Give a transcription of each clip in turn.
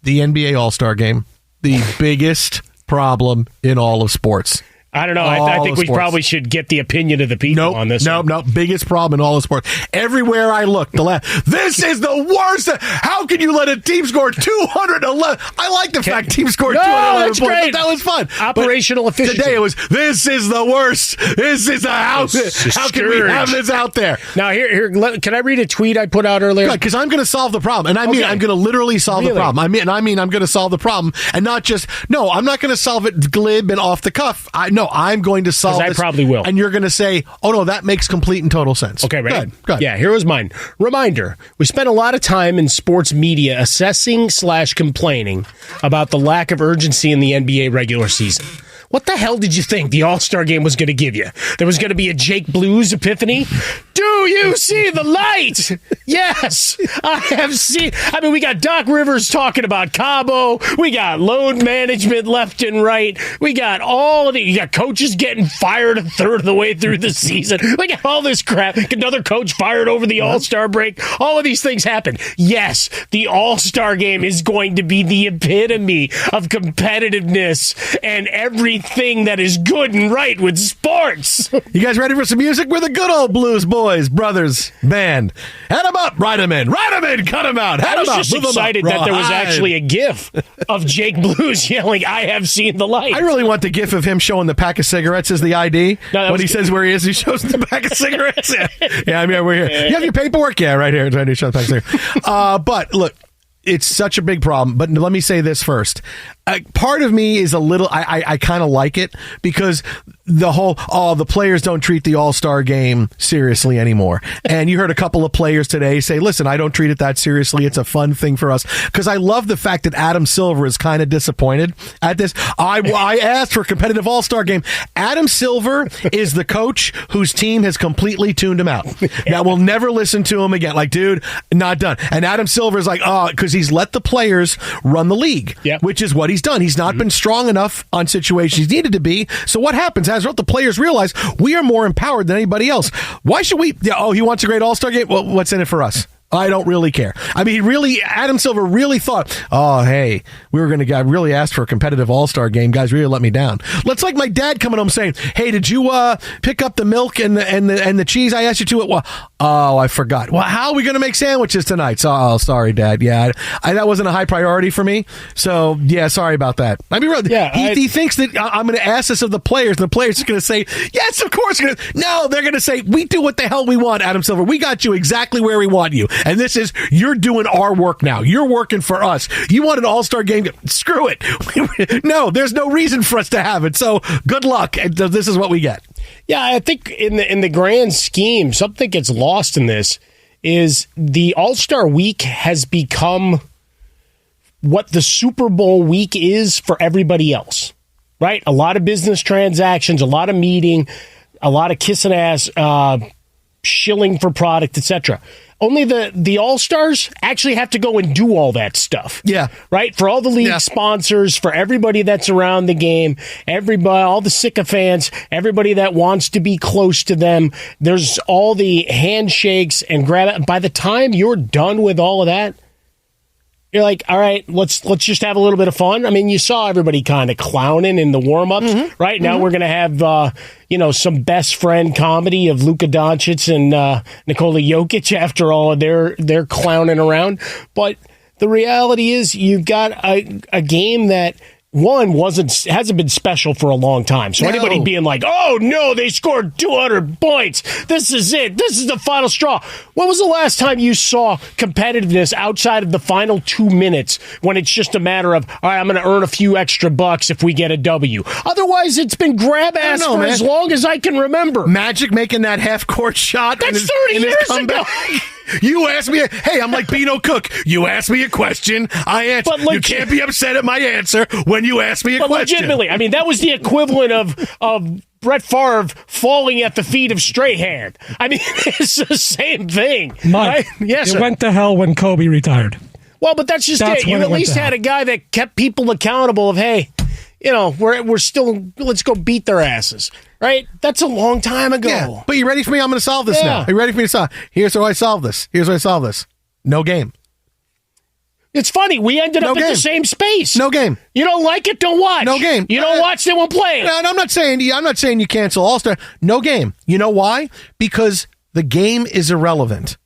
the NBA All-Star Game, the biggest problem in all of sports. I don't know. I think we probably should get the opinion of the people on this. No, biggest problem in all of sports. Everywhere I look, this is the worst. How can you let a team score 211? I like the fact team scored 211 points. Great. That was fun. Operational efficiency. Today it was, this is the worst. This is how can we have this out there? Now, here, can I read a tweet I put out earlier? Because I'm going to solve the problem. And I'm going to literally solve the problem. I'm going to solve the problem. And not just, I'm not going to solve it glib and off the cuff. I'm going to solve this. I probably will. And you're going to say, oh, no, that makes complete and total sense. Okay, ready? Go ahead. Yeah, here was mine. Reminder, we spent a lot of time in sports media assessing/complaining about the lack of urgency in the NBA regular season. What the hell did you think the All-Star Game was going to give you? There was going to be a Jake Blues epiphany? Do you see the light? Yes, I have seen. I mean, we got Doc Rivers talking about Cabo. We got load management left and right. We got you got coaches getting fired a third of the way through the season. We got all this crap. Another coach fired over the All-Star break. All of these things happen. Yes, the All-Star Game is going to be the epitome of competitiveness and everything that is good and right with sports. You guys ready for some music? We're the good old Blues Boys Brothers Band. Head them up, ride them in, cut them out. I was just excited that there was actually a GIF of Jake Blues yelling, "I have seen the light." I really want the GIF of him showing the pack of cigarettes as the ID. When he says where he is, he shows the pack of cigarettes. Yeah, I mean, we're here. You have your paperwork? Yeah, right here. Trying to show the pack of cigarettes. But look, it's such a big problem. But let me say this first. Part of me is a little, I kind of like it because the whole, the players don't treat the All-Star Game seriously anymore. And you heard a couple of players today say, listen, I don't treat it that seriously. It's a fun thing for us. Because I love the fact that Adam Silver is kind of disappointed at this. I asked for a competitive All-Star Game. Adam Silver is the coach whose team has completely tuned him out. Now, we'll never listen to him again. Like, dude, not done. And Adam Silver is like, because he's let the players run the league, which is what he's done. He's not been strong enough on situations he needed to be. So what happens? As the players realize we are more empowered than anybody else. Why should we? He wants a great All-Star Game. Well, what's in it for us? I don't really care. I mean, Adam Silver really thought, hey, we were going to really ask for a competitive All-Star Game. Guys really let me down. That's like my dad coming home saying, hey, did you pick up the milk and the cheese I asked you to? Well, I forgot. Well, how are we going to make sandwiches tonight? So, sorry, Dad. Yeah, that wasn't a high priority for me. So, yeah, sorry about that. I mean, he thinks that I'm going to ask this of the players, and the players are going to say, yes, of course. No, they're going to say, we do what the hell we want, Adam Silver. We got you exactly where we want you. And this is, you're doing our work now. You're working for us. You want an All-Star Game? Screw it. No, there's no reason for us to have it. So good luck. This is what we get. Yeah, I think in the grand scheme, something gets lost in this is the All-Star Week has become what the Super Bowl week is for everybody else, right? A lot of business transactions, a lot of meeting, a lot of kissing ass, shilling for product, etc. Only the All-Stars actually have to go and do all that stuff. Yeah. Right? For all the league sponsors, for everybody that's around the game, everybody, all the sycophants, everybody that wants to be close to them. There's all the handshakes and grab. By the time you're done with all of that, you're like, all right, let's just have a little bit of fun. I mean, you saw everybody kind of clowning in the warm-ups, right? Now we're going to have, some best friend comedy of Luka Doncic and Nikola Jokic after all of their clowning around. But the reality is you've got a game that, one, hasn't been special for a long time. So anybody being like, oh, no, they scored 200 points. This is it. This is the final straw. When was the last time you saw competitiveness outside of the final 2 minutes when it's just a matter of, all right, I'm going to earn a few extra bucks if we get a W? Otherwise, it's been grab ass for as long as I can remember. Magic making that half-court shot. That's 30 years ago. You asked me, hey, I'm like Beano Cook. You asked me a question, I answered. You can't be upset at my answer when you ask me a question. Legitimately, I mean, that was the equivalent of Brett Favre falling at the feet of Strahan. I mean, it's the same thing. Mike, right? Yes, it went to hell when Kobe retired. Well, but that's it. You at least had a guy that kept people accountable of, hey, we're still, let's go beat their asses. Right? That's a long time ago. Yeah. But you ready for me? I'm going to solve this now. Are you ready for me to solve? Here's how I solve this. No game. It's funny. We ended up in the same space. No game. You don't like it? Don't watch. No game. You don't watch, they won't play it. No, I'm not saying you cancel All-Star. No game. You know why? Because the game is irrelevant.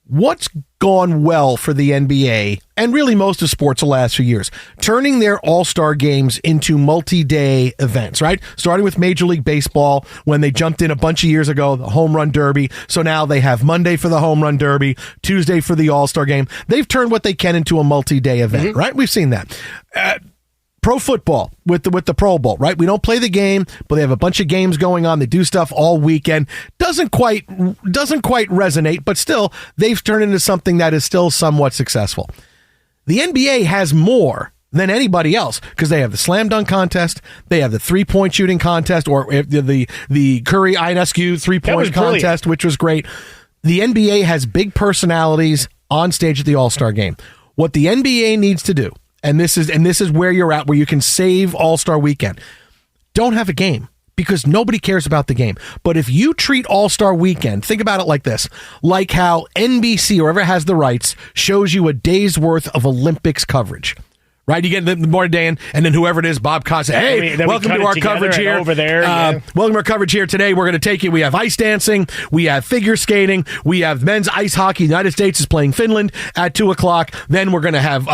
What's gone well for the NBA and really most of sports the last few years? Turning their all-star games into multi-day events, right? Starting with Major League Baseball when they jumped in a bunch of years ago, the Home Run Derby. So now they have Monday for the Home Run Derby, Tuesday for the All-Star game. They've turned what they can into a multi-day event, right? We've seen that. Pro football with the Pro Bowl, right? We don't play the game, but they have a bunch of games going on. They do stuff all weekend. Doesn't quite resonate, but still, they've turned into something that is still somewhat successful. The NBA has more than anybody else because they have the slam dunk contest, they have the 3-point shooting contest, or the Curry Ionescu 3-point contest, which was great. The NBA has big personalities on stage at the All-Star game. What the NBA needs to do, and this is where you're at, where you can save All-Star Weekend. Don't have a game because nobody cares about the game. But if you treat All-Star Weekend, think about it like this, like how NBC, or whoever has the rights, shows you a day's worth of Olympics coverage. Right, you get the more day in, and then whoever it is, Bob Costas, hey, welcome to our coverage here. Over there, welcome to our coverage here today. We're going to take you. We have ice dancing, we have figure skating, we have men's ice hockey. The United States is playing Finland at 2:00. Then we're going to have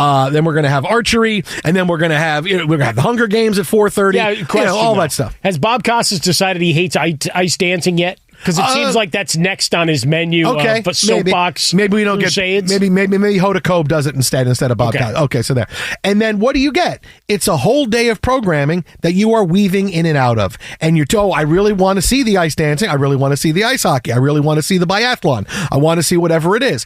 archery, and then we're going to have the Hunger Games at 4:30. Yeah, all that stuff. Has Bob Costas decided he hates ice dancing yet? Because it seems like that's next on his menu. Okay, for soapbox. Maybe we don't Crusades. get. Maybe Hoda Kotb does it instead of Bob. Okay, so there. And then what do you get? It's a whole day of programming that you are weaving in and out of. And you're told, I really want to see the ice dancing. I really want to see the ice hockey. I really want to see the biathlon. I want to see whatever it is.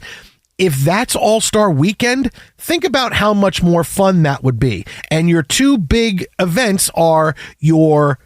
If that's All-Star Weekend, think about how much more fun that would be. And your two big events are your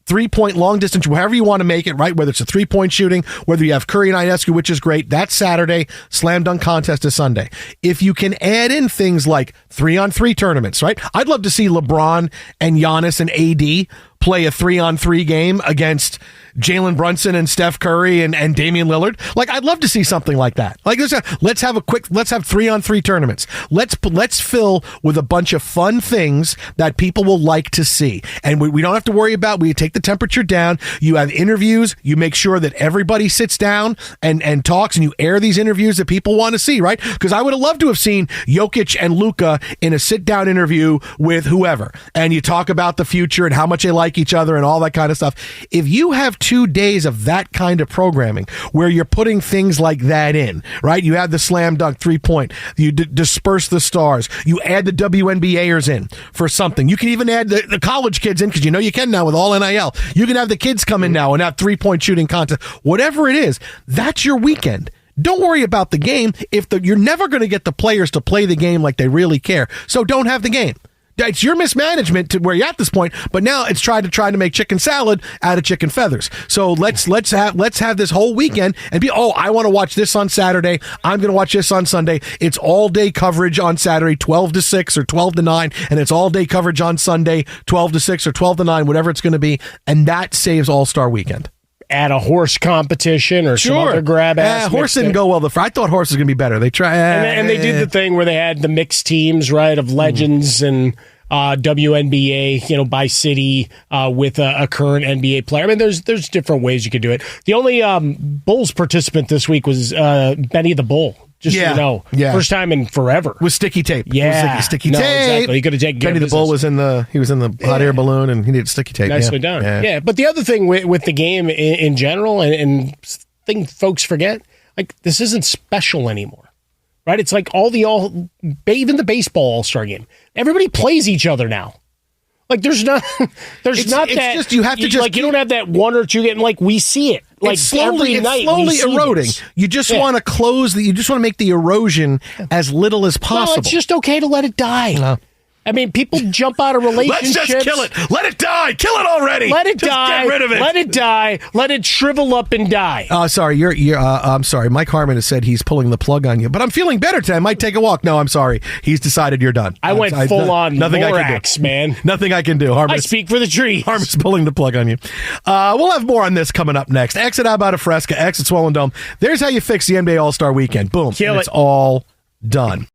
3-point long distance, however you want to make it, right? Whether it's a 3-point shooting, whether you have Curry and Ionescu, which is great, that's Saturday. Slam dunk contest is Sunday. If you can add in things like 3-on-3 tournaments, right? I'd love to see LeBron and Giannis and AD play a 3-on-3 game against Jalen Brunson and Steph Curry and Damian Lillard. Like, I'd love to see something like that. Like, let's have 3-on-3 tournaments. Let's fill with a bunch of fun things that people will like to see. And we don't have to worry about, we take the temperature down. You have interviews. You make sure that everybody sits down and talks, and you air these interviews that people want to see, right? Because I would have loved to have seen Jokic and Luka in a sit-down interview with whoever. And you talk about the future and how much they like each other and all that kind of stuff. If you have 2 days of that kind of programming where you're putting things like that in, right? You have the slam dunk 3-point, you disperse the stars, you add the WNBAers in for something. You can even add the college kids in, because you can now with all NIL. You can have the kids come in now and have 3-point shooting contest. Whatever it is, that's your weekend. Don't worry about the game. You're never going to get the players to play the game like they really care, so don't have the game. It's your mismanagement to where you're at this point, but now it's trying to make chicken salad out of chicken feathers. So let's have this whole weekend and I want to watch this on Saturday. I'm going to watch this on Sunday. It's all day coverage on Saturday, 12 to 6 or 12 to 9, and it's all day coverage on Sunday, 12 to 6 or 12 to 9, whatever it's going to be, and that saves All-Star Weekend. At a horse competition or some other grab ass. Horse didn't go well. I thought horse was going to be better. They try, and they did the thing where they had the mixed teams, right, of legends and WNBA, by city with a current NBA player. I mean, there's different ways you could do it. The only Bulls participant this week was Benny the Bull. Just so you know, first time in forever with sticky tape. Yeah, sticky tape. Exactly. He could have taken Benny the Bull was in the hot air balloon, and he needed sticky tape. Nicely done. Yeah, but the other thing with the game in general, and thing folks forget, like, this isn't special anymore, right? It's like even the baseball All-Star game. Everybody plays each other now. Like, you don't have that 1 or 2 game, like, we see it. Like, it's slowly eroding. This. You just want to you just want to make the erosion as little as possible. No, it's just okay to let it die. No. I mean, people jump out of relationships. Let's just kill it. Let it die. Kill it already. Let it die. Get rid of it. Let it die. Let it shrivel up and die. Sorry. I'm sorry. Mike Harmon has said he's pulling the plug on you, but I'm feeling better today. I might take a walk. No, I'm sorry. He's decided you're done. I went full on nothing Lorax, man. Nothing I can do. I speak for the trees. Harmon's pulling the plug on you. We'll have more on this coming up next. X at How About a Fresca, X at Swollen Dome. There's how you fix the NBA All-Star Weekend. Boom. Kill it. It's all done.